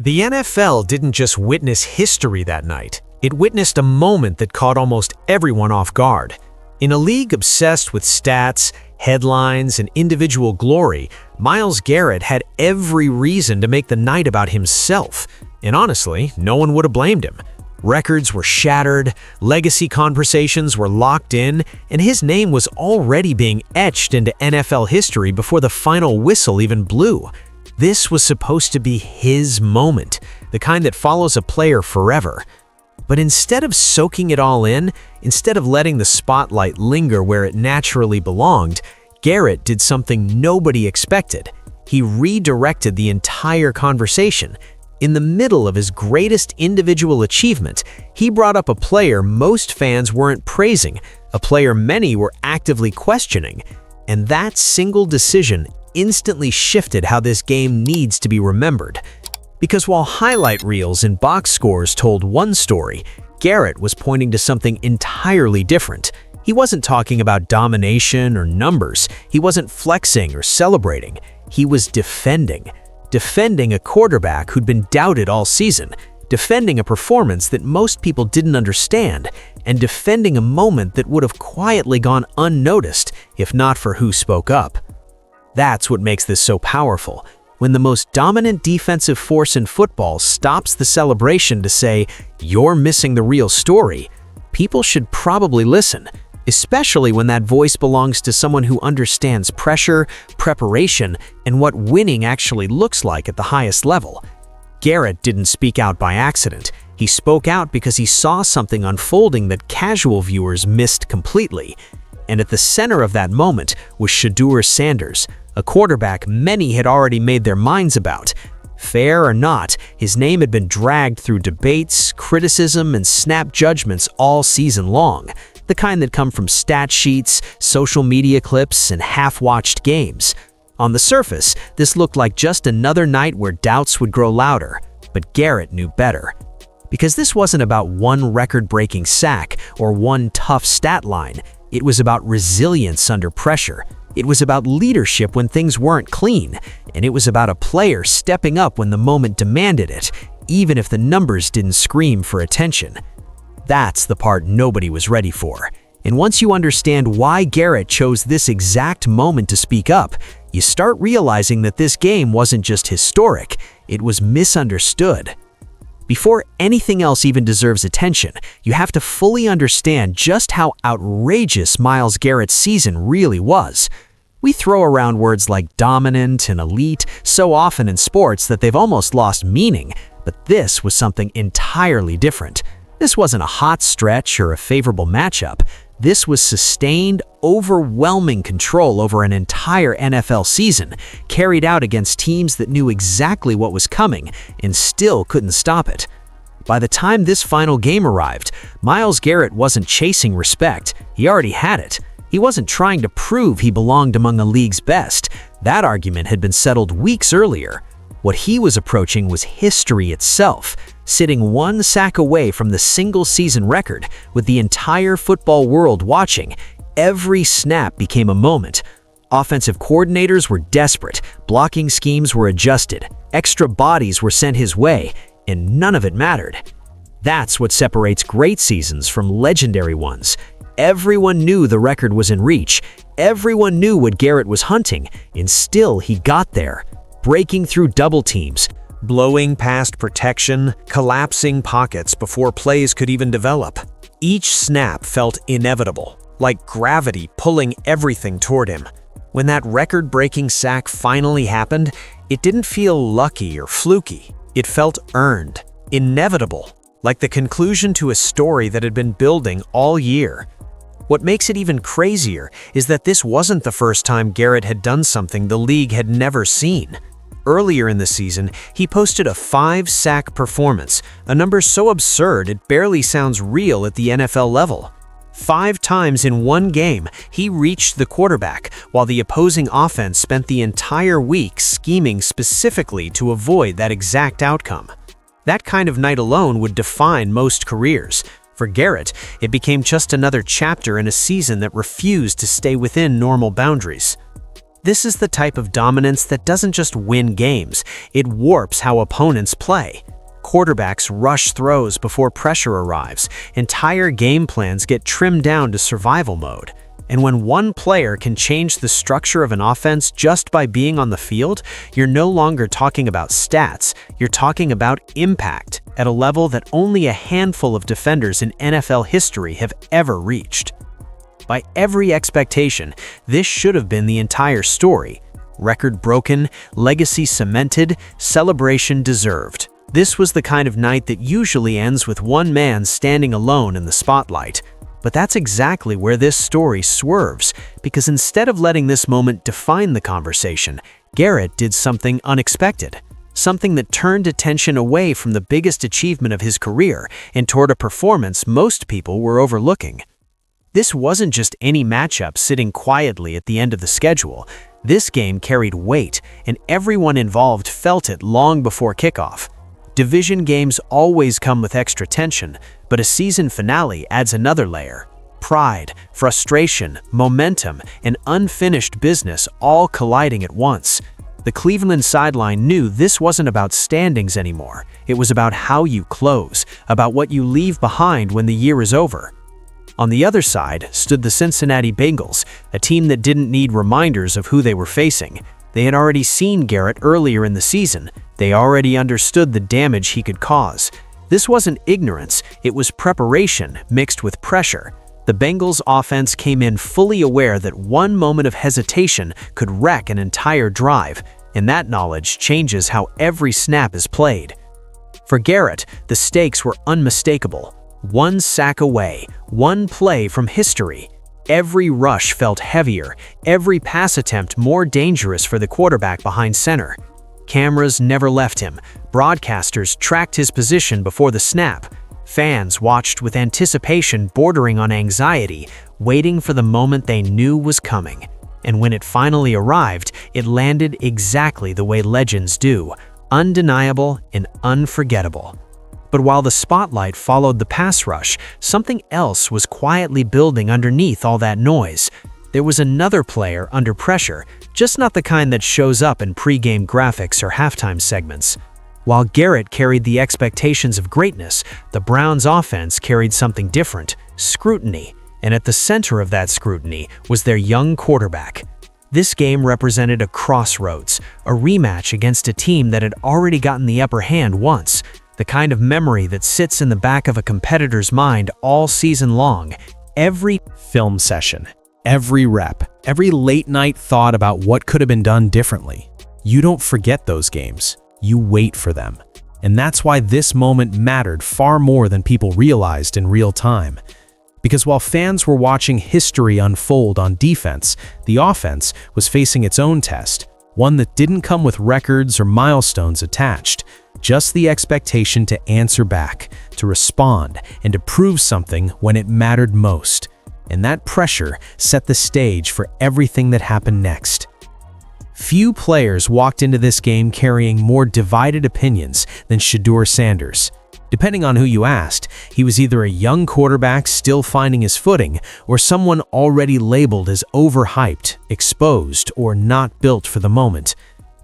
The NFL didn't just witness history that night, it witnessed a moment that caught almost everyone off guard. In a league obsessed with stats, headlines, and individual glory, Myles Garrett had every reason to make the night about himself, and honestly, no one would have blamed him. Records were shattered, legacy conversations were locked in, and his name was already being etched into NFL history before the final whistle even blew. This was supposed to be his moment, the kind that follows a player forever. But instead of soaking it all in, instead of letting the spotlight linger where it naturally belonged, Garrett did something nobody expected. He redirected the entire conversation. In the middle of his greatest individual achievement, he brought up a player most fans weren't praising, a player many were actively questioning. And that single decision instantly shifted how this game needs to be remembered. Because while highlight reels and box scores told one story, Garrett was pointing to something entirely different. He wasn't talking about domination or numbers. He wasn't flexing or celebrating. He was defending. Defending a quarterback who'd been doubted all season, defending a performance that most people didn't understand, and defending a moment that would have quietly gone unnoticed if not for who spoke up. That's what makes this so powerful. When the most dominant defensive force in football stops the celebration to say, "You're missing the real story," people should probably listen, especially when that voice belongs to someone who understands pressure, preparation, and what winning actually looks like at the highest level. Garrett didn't speak out by accident. He spoke out because he saw something unfolding that casual viewers missed completely. And at the center of that moment was Shedeur Sanders, a quarterback many had already made their minds about. Fair or not, his name had been dragged through debates, criticism, and snap judgments all season long, the kind that come from stat sheets, social media clips, and half-watched games. On the surface, this looked like just another night where doubts would grow louder, but Garrett knew better. Because this wasn't about one record-breaking sack or one tough stat line, it was about resilience under pressure. It was about leadership when things weren't clean, and it was about a player stepping up when the moment demanded it, even if the numbers didn't scream for attention. That's the part nobody was ready for. And once you understand why Garrett chose this exact moment to speak up, you start realizing that this game wasn't just historic, it was misunderstood. Before anything else even deserves attention, you have to fully understand just how outrageous Myles Garrett's season really was. We throw around words like dominant and elite so often in sports that they've almost lost meaning, but this was something entirely different. This wasn't a hot stretch or a favorable matchup. This was sustained, overwhelming control over an entire NFL season, carried out against teams that knew exactly what was coming and still couldn't stop it. By the time this final game arrived, Myles Garrett wasn't chasing respect. He already had it. He wasn't trying to prove he belonged among the league's best. That argument had been settled weeks earlier. What he was approaching was history itself, sitting one sack away from the single-season record, with the entire football world watching. Every snap became a moment. Offensive coordinators were desperate, blocking schemes were adjusted, extra bodies were sent his way, and none of it mattered. That's what separates great seasons from legendary ones. Everyone knew the record was in reach. Everyone knew what Garrett was hunting, and still he got there, breaking through double teams, blowing past protection, collapsing pockets before plays could even develop. Each snap felt inevitable, like gravity pulling everything toward him. When that record-breaking sack finally happened, it didn't feel lucky or fluky. It felt earned, inevitable, like the conclusion to a story that had been building all year. What makes it even crazier is that this wasn't the first time Garrett had done something the league had never seen. Earlier in the season, he posted a 5-sack performance, a number so absurd it barely sounds real at the NFL level. 5 times in one game, he reached the quarterback, while the opposing offense spent the entire week scheming specifically to avoid that exact outcome. That kind of night alone would define most careers. For Garrett, it became just another chapter in a season that refused to stay within normal boundaries. This is the type of dominance that doesn't just win games, it warps how opponents play. Quarterbacks rush throws before pressure arrives. Entire game plans get trimmed down to survival mode. And when one player can change the structure of an offense just by being on the field, you're no longer talking about stats, you're talking about impact at a level that only a handful of defenders in NFL history have ever reached. By every expectation, this should have been the entire story. Record broken, legacy cemented, celebration deserved. This was the kind of night that usually ends with one man standing alone in the spotlight. But that's exactly where this story swerves, because instead of letting this moment define the conversation, Garrett did something unexpected. Something that turned attention away from the biggest achievement of his career and toward a performance most people were overlooking. This wasn't just any matchup sitting quietly at the end of the schedule. This game carried weight, and everyone involved felt it long before kickoff. Division games always come with extra tension, but a season finale adds another layer. Pride, frustration, momentum, and unfinished business all colliding at once. The Cleveland sideline knew this wasn't about standings anymore. It was about how you close, about what you leave behind when the year is over. On the other side stood the Cincinnati Bengals, a team that didn't need reminders of who they were facing. They had already seen Garrett earlier in the season. They already understood the damage he could cause. This wasn't ignorance, it was preparation mixed with pressure. The Bengals' offense came in fully aware that one moment of hesitation could wreck an entire drive, and that knowledge changes how every snap is played. For Garrett, the stakes were unmistakable. One sack away, one play from history. Every rush felt heavier, every pass attempt more dangerous for the quarterback behind center. Cameras never left him. Broadcasters tracked his position before the snap. Fans watched with anticipation bordering on anxiety, waiting for the moment they knew was coming. And when it finally arrived, it landed exactly the way legends do, undeniable and unforgettable. But while the spotlight followed the pass rush, something else was quietly building underneath all that noise. There was another player under pressure, just not the kind that shows up in pre-game graphics or halftime segments. While Garrett carried the expectations of greatness, the Browns' offense carried something different, scrutiny. And at the center of that scrutiny was their young quarterback. This game represented a crossroads, a rematch against a team that had already gotten the upper hand once. The kind of memory that sits in the back of a competitor's mind all season long. Every film session, every rep, every late-night thought about what could have been done differently. You don't forget those games. You wait for them. And that's why this moment mattered far more than people realized in real time. Because while fans were watching history unfold on defense, the offense was facing its own test, one that didn't come with records or milestones attached. Just the expectation to answer back, to respond, and to prove something when it mattered most. And that pressure set the stage for everything that happened next. Few players walked into this game carrying more divided opinions than Shedeur Sanders. Depending on who you asked, he was either a young quarterback still finding his footing or someone already labeled as overhyped, exposed, or not built for the moment.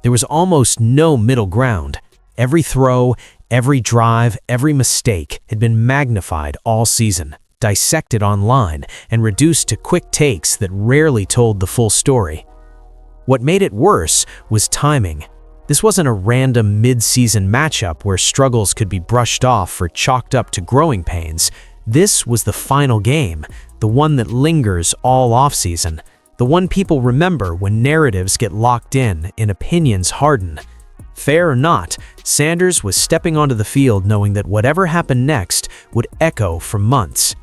There was almost no middle ground. Every throw, every drive, every mistake had been magnified all season, dissected online, and reduced to quick takes that rarely told the full story. What made it worse was timing. This wasn't a random mid-season matchup where struggles could be brushed off or chalked up to growing pains. This was the final game, the one that lingers all offseason, the one people remember when narratives get locked in and opinions harden. Fair or not, Sanders was stepping onto the field knowing that whatever happened next would echo for months.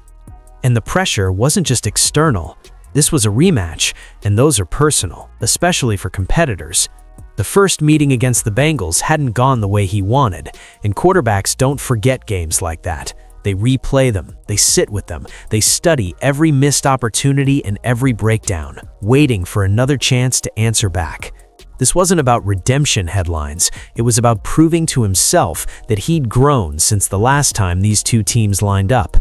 And the pressure wasn't just external. This was a rematch, and those are personal, especially for competitors. The first meeting against the Bengals hadn't gone the way he wanted, and quarterbacks don't forget games like that. They replay them, they sit with them, they study every missed opportunity and every breakdown, waiting for another chance to answer back. This wasn't about redemption headlines, it was about proving to himself that he'd grown since the last time these two teams lined up.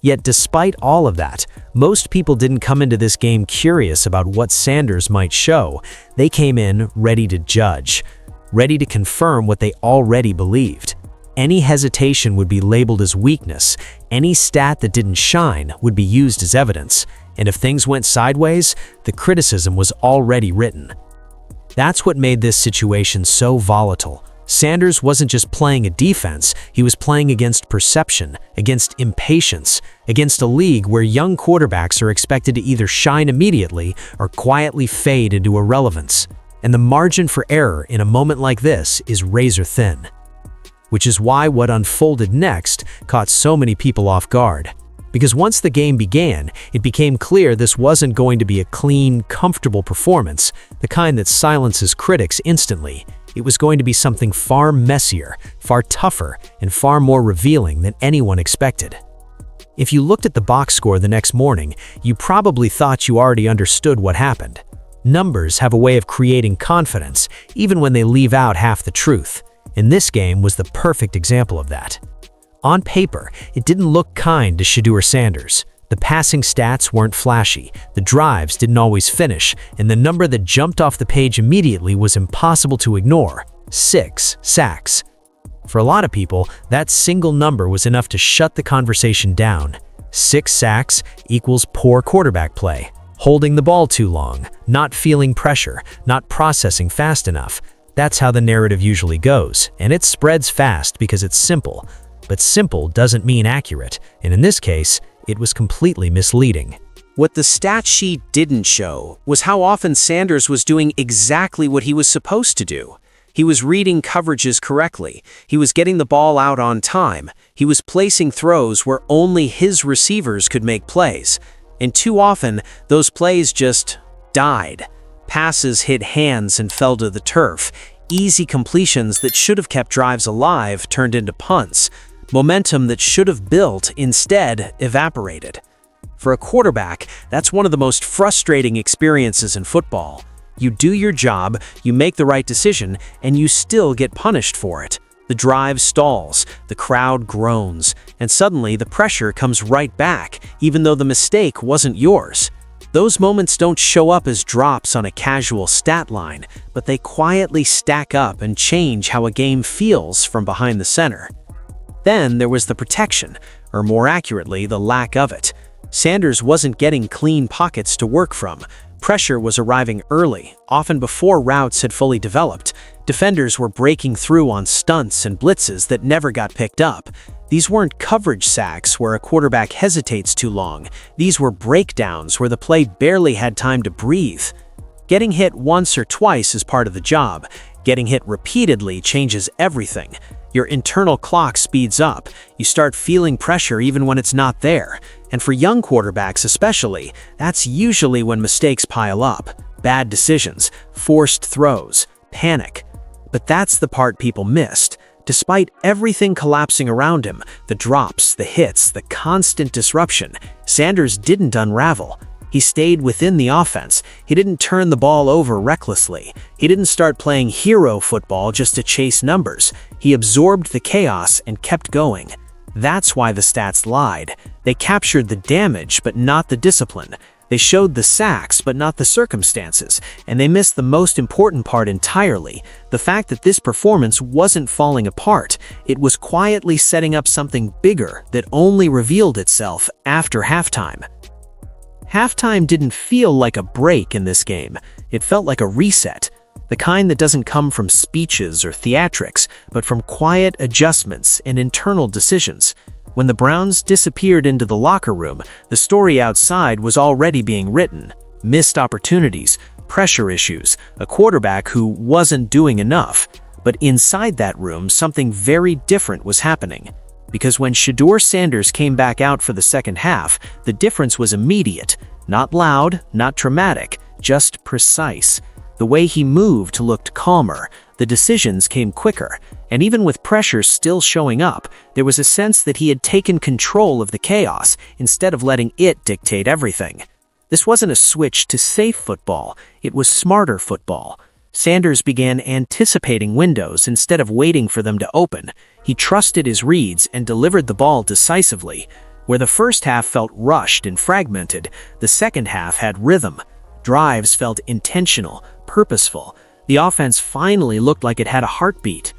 Yet despite all of that, most people didn't come into this game curious about what Sanders might show. They came in ready to judge, ready to confirm what they already believed. Any hesitation would be labeled as weakness. Any stat that didn't shine would be used as evidence. And if things went sideways, the criticism was already written. That's what made this situation so volatile. Sanders wasn't just playing a defense, he was playing against perception, against impatience, against a league where young quarterbacks are expected to either shine immediately or quietly fade into irrelevance. And the margin for error in a moment like this is razor thin. Which is why what unfolded next caught so many people off guard. Because once the game began, it became clear this wasn't going to be a clean, comfortable performance, the kind that silences critics instantly. It was going to be something far messier, far tougher, and far more revealing than anyone expected. If you looked at the box score the next morning, you probably thought you already understood what happened. Numbers have a way of creating confidence, even when they leave out half the truth. And this game was the perfect example of that. On paper, it didn't look kind to Shedeur Sanders. The passing stats weren't flashy, the drives didn't always finish, and the number that jumped off the page immediately was impossible to ignore: 6 sacks. For a lot of people, that single number was enough to shut the conversation down. 6 sacks equals poor quarterback play, holding the ball too long, not feeling pressure, not processing fast enough. That's how the narrative usually goes, and it spreads fast because it's simple. But simple doesn't mean accurate, and in this case, it was completely misleading. What the stat sheet didn't show was how often Sanders was doing exactly what he was supposed to do. He was reading coverages correctly. He was getting the ball out on time. He was placing throws where only his receivers could make plays. And too often, those plays just died. Passes hit hands and fell to the turf. Easy completions that should have kept drives alive turned into punts. Momentum that should have built instead evaporated. For a quarterback, that's one of the most frustrating experiences in football. You do your job, you make the right decision, and you still get punished for it. The drive stalls, the crowd groans, and suddenly the pressure comes right back, even though the mistake wasn't yours. Those moments don't show up as drops on a casual stat line, but they quietly stack up and change how a game feels from behind the center. Then there was the protection, or more accurately, the lack of it. Sanders wasn't getting clean pockets to work from. Pressure was arriving early, often before routes had fully developed. Defenders were breaking through on stunts and blitzes that never got picked up. These weren't coverage sacks where a quarterback hesitates too long. These were breakdowns where the play barely had time to breathe. Getting hit once or twice is part of the job. Getting hit repeatedly changes everything. Your internal clock speeds up. You start feeling pressure even when it's not there. And for young quarterbacks especially, that's usually when mistakes pile up. Bad decisions, forced throws, panic. But that's the part people missed. Despite everything collapsing around him, the drops, the hits, the constant disruption, Sanders didn't unravel. He stayed within the offense. He didn't turn the ball over recklessly. He didn't start playing hero football just to chase numbers. He absorbed the chaos and kept going. That's why the stats lied. They captured the damage, but not the discipline. They showed the sacks, but not the circumstances. And they missed the most important part entirely, the fact that this performance wasn't falling apart. It was quietly setting up something bigger that only revealed itself after halftime. Halftime didn't feel like a break in this game. It felt like a reset. The kind that doesn't come from speeches or theatrics, but from quiet adjustments and internal decisions. When the Browns disappeared into the locker room, the story outside was already being written. Missed opportunities, pressure issues, a quarterback who wasn't doing enough. But inside that room, something very different was happening. Because when Shedeur Sanders came back out for the second half, the difference was immediate. Not loud, not dramatic, just precise. The way he moved looked calmer, the decisions came quicker, and even with pressure still showing up, there was a sense that he had taken control of the chaos instead of letting it dictate everything. This wasn't a switch to safe football, it was smarter football. Sanders began anticipating windows instead of waiting for them to open. He trusted his reads and delivered the ball decisively. Where the first half felt rushed and fragmented, the second half had rhythm. Drives felt intentional, purposeful. The offense finally looked like it had a heartbeat.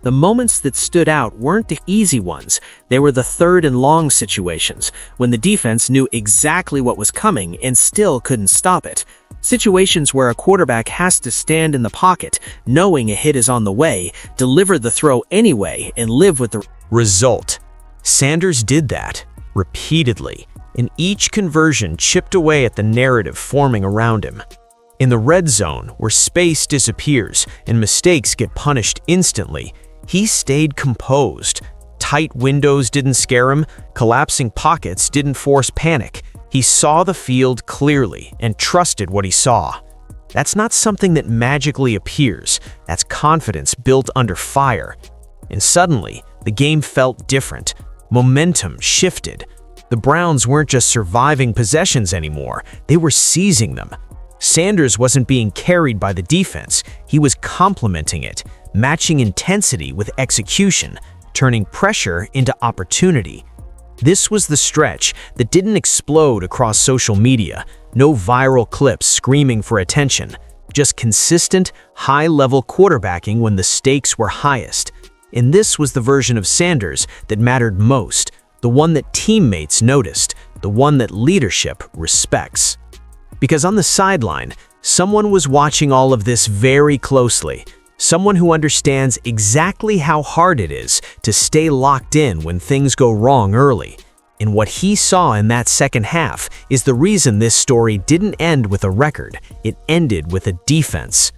The moments that stood out weren't the easy ones. They were the third and long situations, when the defense knew exactly what was coming and still couldn't stop it. Situations where a quarterback has to stand in the pocket, knowing a hit is on the way, deliver the throw anyway, and live with the result. Sanders did that repeatedly, and each conversion chipped away at the narrative forming around him. In the red zone, where space disappears and mistakes get punished instantly, he stayed composed. Tight windows didn't scare him, collapsing pockets didn't force panic. He saw the field clearly and trusted what he saw. That's not something that magically appears. That's confidence built under fire. And suddenly, the game felt different. Momentum shifted. The Browns weren't just surviving possessions anymore, they were seizing them. Sanders wasn't being carried by the defense, he was complementing it, matching intensity with execution, turning pressure into opportunity. This was the stretch that didn't explode across social media, no viral clips screaming for attention, just consistent, high-level quarterbacking when the stakes were highest. And this was the version of Sanders that mattered most, the one that teammates noticed, the one that leadership respects. Because on the sideline, someone was watching all of this very closely, someone who understands exactly how hard it is to stay locked in when things go wrong early. And what he saw in that second half is the reason this story didn't end with a record, it ended with a defense.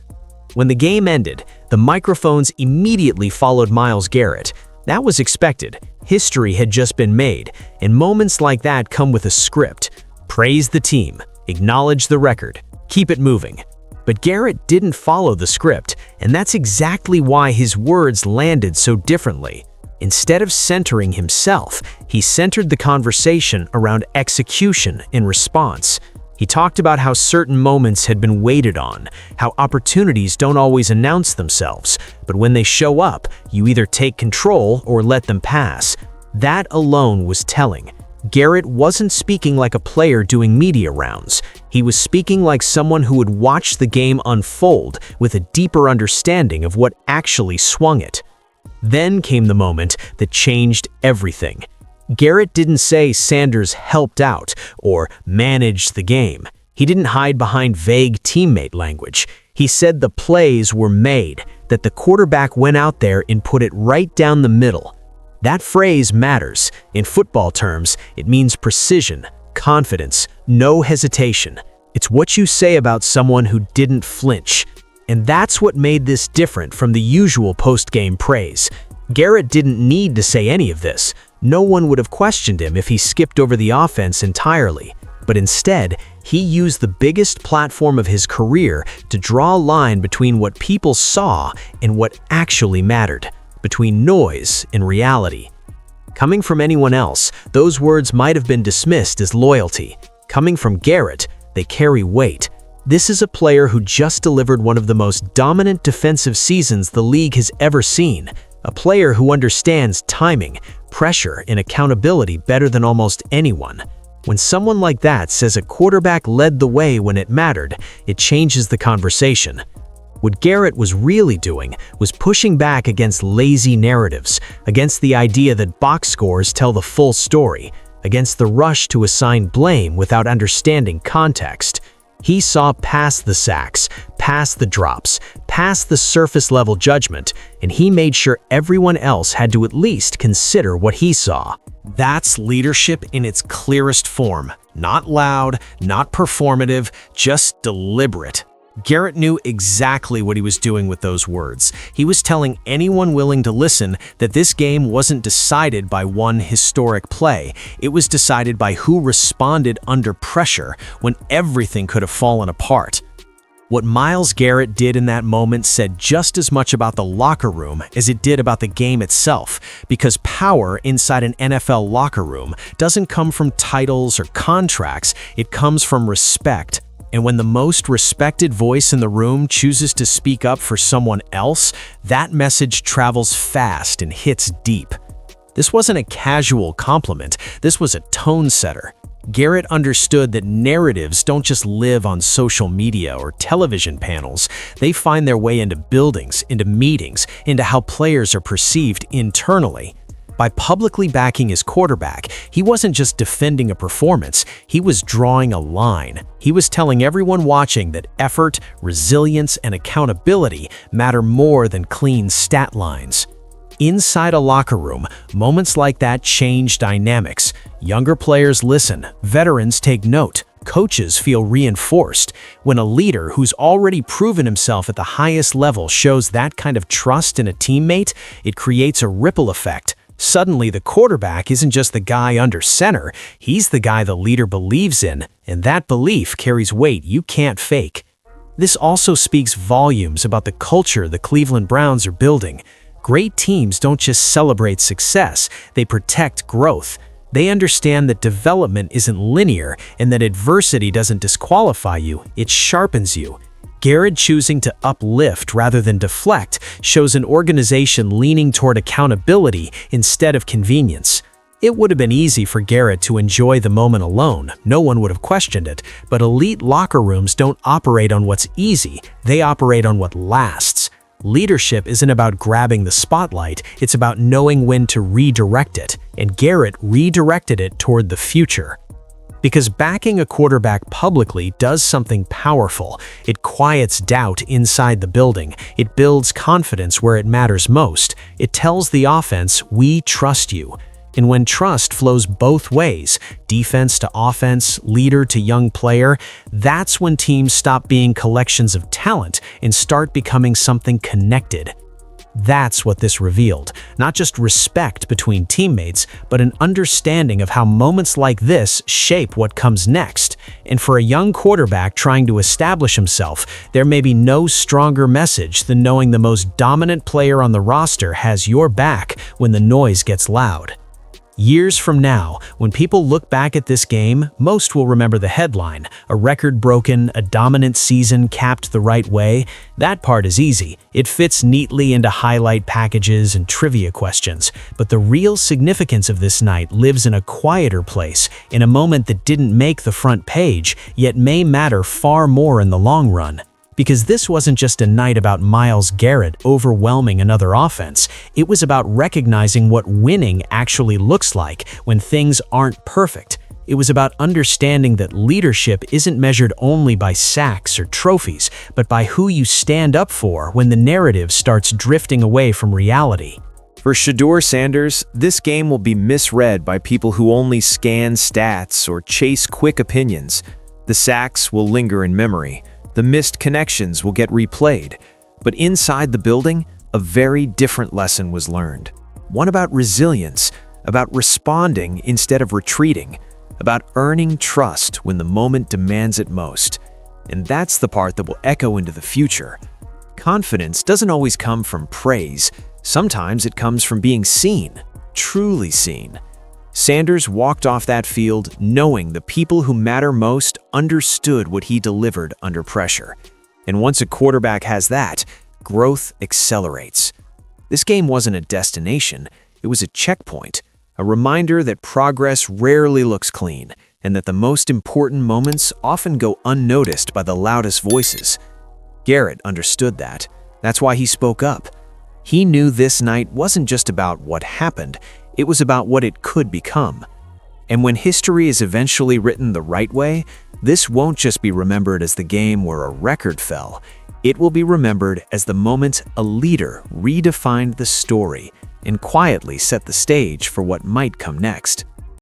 When the game ended, the microphones immediately followed Myles Garrett. That was expected. History had just been made, and moments like that come with a script. Praise the team, acknowledge the record, keep it moving. But Garrett didn't follow the script, and that's exactly why his words landed so differently. Instead of centering himself, he centered the conversation around execution in response. He talked about how certain moments had been waited on, how opportunities don't always announce themselves, but when they show up, you either take control or let them pass. That alone was telling. Garrett wasn't speaking like a player doing media rounds. He was speaking like someone who had watched the game unfold with a deeper understanding of what actually swung it. Then came the moment that changed everything. Garrett didn't say Sanders helped out or managed the game. He didn't hide behind vague teammate language. He said the plays were made, that the quarterback went out there and put it right down the middle. That phrase matters. In football terms, it means precision, confidence, no hesitation. It's what you say about someone who didn't flinch. And that's what made this different from the usual post-game praise. Garrett didn't need to say any of this. No one would have questioned him if he skipped over the offense entirely. But instead, he used the biggest platform of his career to draw a line between what people saw and what actually mattered, between noise and reality. Coming from anyone else, those words might have been dismissed as loyalty. Coming from Garrett, they carry weight. This is a player who just delivered one of the most dominant defensive seasons the league has ever seen. A player who understands timing, pressure, and accountability better than almost anyone. When someone like that says a quarterback led the way when it mattered, it changes the conversation. What Garrett was really doing was pushing back against lazy narratives, against the idea that box scores tell the full story, against the rush to assign blame without understanding context. He saw past the sacks, past the drops, past the surface-level judgment, and he made sure everyone else had to at least consider what he saw. That's leadership in its clearest form. Not loud, not performative, just deliberate. Garrett knew exactly what he was doing with those words. He was telling anyone willing to listen that this game wasn't decided by one historic play. It was decided by who responded under pressure when everything could have fallen apart. What Myles Garrett did in that moment said just as much about the locker room as it did about the game itself, because power inside an NFL locker room doesn't come from titles or contracts, it comes from respect. And when the most respected voice in the room chooses to speak up for someone else, that message travels fast and hits deep. This wasn't a casual compliment, this was a tone setter. Garrett understood that narratives don't just live on social media or television panels. They find their way into buildings, into meetings, into how players are perceived internally. By publicly backing his quarterback, he wasn't just defending a performance, he was drawing a line. He was telling everyone watching that effort, resilience, and accountability matter more than clean stat lines. Inside a locker room, moments like that change dynamics. Younger players listen, veterans take note, coaches feel reinforced. When a leader who's already proven himself at the highest level shows that kind of trust in a teammate, it creates a ripple effect. Suddenly, the quarterback isn't just the guy under center, he's the guy the leader believes in, and that belief carries weight you can't fake. This also speaks volumes about the culture the Cleveland Browns are building. Great teams don't just celebrate success, they protect growth. They understand that development isn't linear and that adversity doesn't disqualify you, it sharpens you. Garrett choosing to uplift rather than deflect shows an organization leaning toward accountability instead of convenience. It would have been easy for Garrett to enjoy the moment alone, no one would have questioned it, but elite locker rooms don't operate on what's easy, they operate on what lasts. Leadership isn't about grabbing the spotlight, it's about knowing when to redirect it, and Garrett redirected it toward the future. Because backing a quarterback publicly does something powerful. It quiets doubt inside the building, it builds confidence where it matters most, it tells the offense, "We trust you." And when trust flows both ways, defense to offense, leader to young player, that's when teams stop being collections of talent and start becoming something connected. That's what this revealed, not just respect between teammates, but an understanding of how moments like this shape what comes next. And for a young quarterback trying to establish himself, there may be no stronger message than knowing the most dominant player on the roster has your back when the noise gets loud. Years from now, when people look back at this game, most will remember the headline, a record broken, a dominant season capped the right way. That part is easy. It fits neatly into highlight packages and trivia questions. But the real significance of this night lives in a quieter place, in a moment that didn't make the front page, yet may matter far more in the long run. Because this wasn't just a night about Myles Garrett overwhelming another offense, it was about recognizing what winning actually looks like when things aren't perfect. It was about understanding that leadership isn't measured only by sacks or trophies, but by who you stand up for when the narrative starts drifting away from reality. For Shedeur Sanders, this game will be misread by people who only scan stats or chase quick opinions. The sacks will linger in memory. The missed connections will get replayed, but inside the building, a very different lesson was learned. One about resilience, about responding instead of retreating, about earning trust when the moment demands it most. And that's the part that will echo into the future. Confidence doesn't always come from praise. Sometimes it comes from being seen, truly seen. Sanders walked off that field knowing the people who matter most understood what he delivered under pressure. And once a quarterback has that, growth accelerates. This game wasn't a destination, it was a checkpoint, a reminder that progress rarely looks clean, and that the most important moments often go unnoticed by the loudest voices. Garrett understood that. That's why he spoke up. He knew this night wasn't just about what happened, it was about what it could become. And when history is eventually written the right way, this won't just be remembered as the game where a record fell. It will be remembered as the moment a leader redefined the story and quietly set the stage for what might come next.